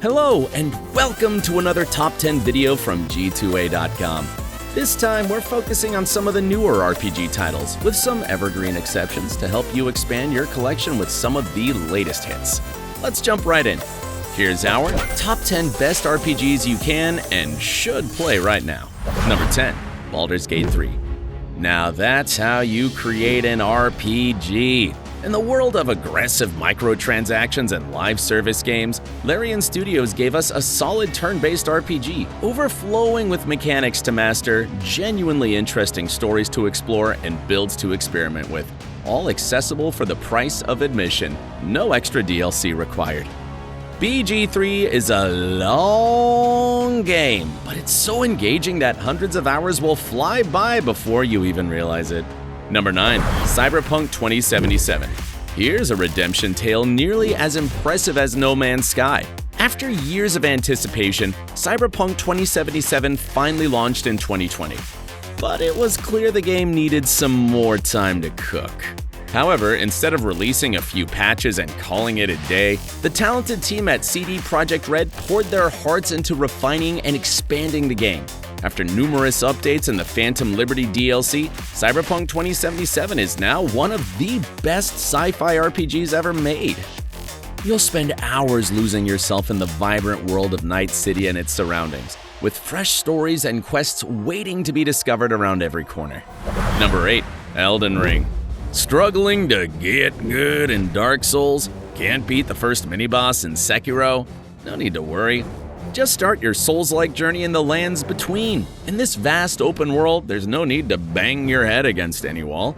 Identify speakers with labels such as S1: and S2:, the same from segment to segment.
S1: Hello, and welcome to another Top 10 video from G2A.com. This time, we're focusing on some of the newer RPG titles, with some evergreen exceptions to help you expand your collection with some of the latest hits. Let's jump right in. Here's our Top 10 Best RPGs you can and should play right now. Number 10, Baldur's Gate 3. Now that's how you create an RPG. In the world of aggressive microtransactions and live service games, Larian Studios gave us a solid turn-based RPG, overflowing with mechanics to master, genuinely interesting stories to explore, and builds to experiment with. All accessible for the price of admission. No extra DLC required. BG3 is a long game, but it's so engaging that hundreds of hours will fly by before you even realize it. Number 9, Cyberpunk 2077. Here's a redemption tale nearly as impressive as No Man's Sky. After years of anticipation, Cyberpunk 2077 finally launched in 2020. But it was clear the game needed some more time to cook. However, instead of releasing a few patches and calling it a day, the talented team at CD Projekt Red poured their hearts into refining and expanding the game. After numerous updates and the Phantom Liberty DLC, Cyberpunk 2077 is now one of the best sci-fi RPGs ever made. You'll spend hours losing yourself in the vibrant world of Night City and its surroundings, with fresh stories and quests waiting to be discovered around every corner. Number 8, Elden Ring. Struggling to get good in Dark Souls? Can't beat the first mini-boss in Sekiro? No need to worry. Just start your Souls-like journey in the lands between. In this vast open world, there's no need to bang your head against any wall.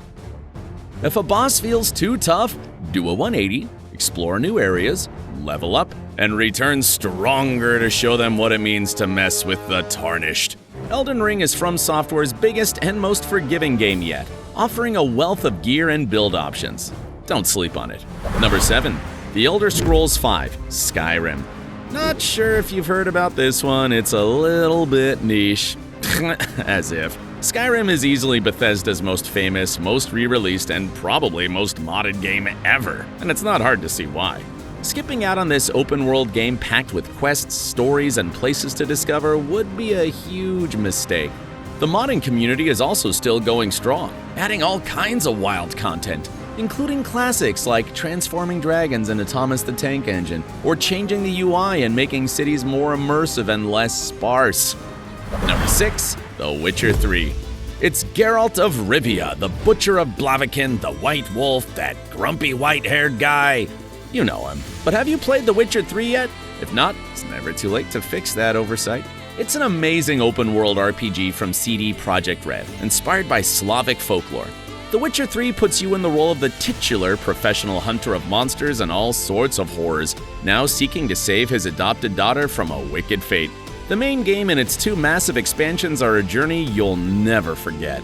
S1: If a boss feels too tough, do a 180, explore new areas, level up, and return stronger to show them what it means to mess with the Tarnished. Elden Ring is From Software's biggest and most forgiving game yet, offering a wealth of gear and build options. Don't sleep on it. Number 7, The Elder Scrolls V: Skyrim. Not sure if you've heard about this one, it's a little bit niche. As if. Skyrim is easily Bethesda's most famous, most re-released, and probably most modded game ever, and it's not hard to see why. Skipping out on this open-world game packed with quests, stories, and places to discover would be a huge mistake. The modding community is also still going strong, adding all kinds of wild content, including classics like transforming dragons into Thomas the Tank Engine, or changing the UI and making cities more immersive and less sparse. Number 6, The Witcher 3. It's Geralt of Rivia, the Butcher of Blaviken, the White Wolf, that grumpy white-haired guy. You know him. But have you played The Witcher 3 yet? If not, it's never too late to fix that oversight. It's an amazing open-world RPG from CD Projekt Red, inspired by Slavic folklore. The Witcher 3 puts you in the role of the titular professional hunter of monsters and all sorts of horrors, now seeking to save his adopted daughter from a wicked fate. The main game and its 2 massive expansions are a journey you'll never forget.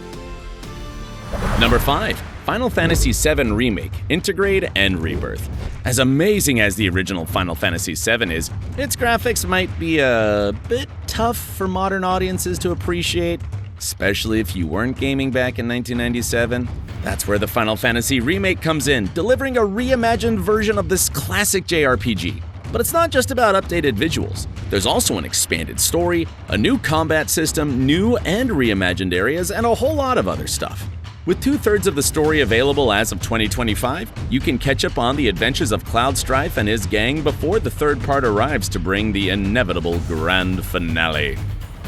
S1: Number 5, Final Fantasy VII Remake, Intergrade, and Rebirth. As amazing as the original Final Fantasy VII is, its graphics might be a bit tough for modern audiences to appreciate, especially if you weren't gaming back in 1997. That's where the Final Fantasy Remake comes in, delivering a reimagined version of this classic JRPG. But it's not just about updated visuals. There's also an expanded story, a new combat system, new and reimagined areas, and a whole lot of other stuff. With 2/3 of the story available as of 2025, you can catch up on the adventures of Cloud Strife and his gang before the third part arrives to bring the inevitable grand finale.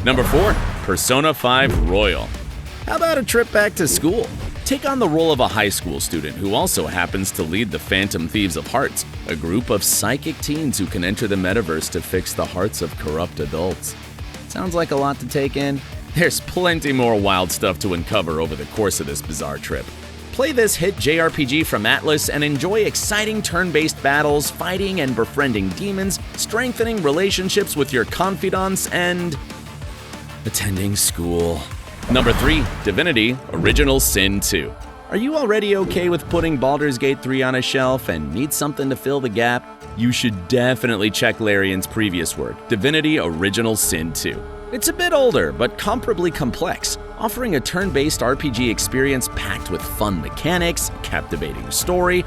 S1: Number 4, Persona 5 Royal. How about a trip back to school? Take on the role of a high school student who also happens to lead the Phantom Thieves of Hearts, a group of psychic teens who can enter the metaverse to fix the hearts of corrupt adults. Sounds like a lot to take in? There's plenty more wild stuff to uncover over the course of this bizarre trip. Play this hit JRPG from Atlas and enjoy exciting turn-based battles, fighting and befriending demons, strengthening relationships with your confidants, and attending school. Number 3, Divinity Original Sin 2. Are you already okay with putting Baldur's Gate 3 on a shelf and need something to fill the gap? You should definitely check Larian's previous work, Divinity Original Sin 2. It's a bit older, but comparably complex, offering a turn-based RPG experience packed with fun mechanics, captivating story,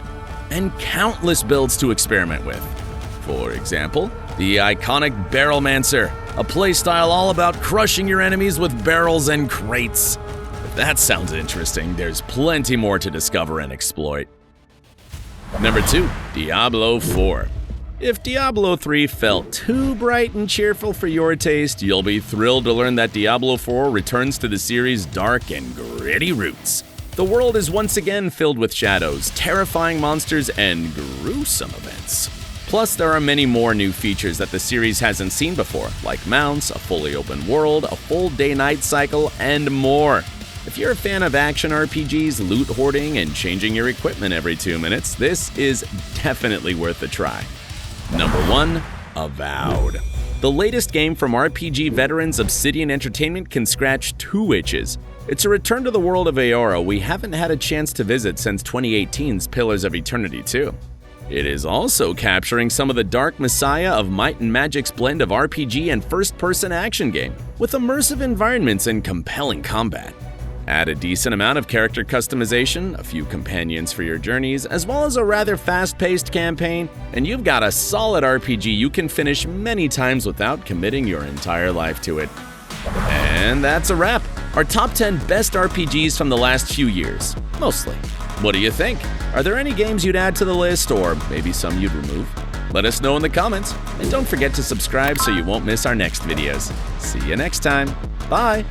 S1: and countless builds to experiment with. For example, The iconic Barrelmancer, a playstyle all about crushing your enemies with barrels and crates. If that sounds interesting, there's plenty more to discover and exploit. Number 2. Diablo 4. If Diablo 3 felt too bright and cheerful for your taste, you'll be thrilled to learn that Diablo 4 returns to the series' dark and gritty roots. The world is once again filled with shadows, terrifying monsters, and gruesome events. Plus, there are many more new features that the series hasn't seen before, like mounts, a fully open world, a full day-night cycle, and more. If you're a fan of action RPGs, loot hoarding, and changing your equipment every 2 minutes, this is definitely worth a try. Number 1. Avowed. The latest game from RPG veterans Obsidian Entertainment can scratch 2 itches. It's a return to the world of Eora we haven't had a chance to visit since 2018's Pillars of Eternity 2. It is also capturing some of the dark messiah of Might and Magic's blend of RPG and first-person action game, with immersive environments and compelling combat. Add a decent amount of character customization, a few companions for your journeys, as well as a rather fast-paced campaign, and you've got a solid RPG you can finish many times without committing your entire life to it. And that's a wrap. Our top 10 best RPGs from the last few years. Mostly. What do you think? Are there any games you'd add to the list, or maybe some you'd remove? Let us know in the comments, and don't forget to subscribe so you won't miss our next videos. See you next time. Bye!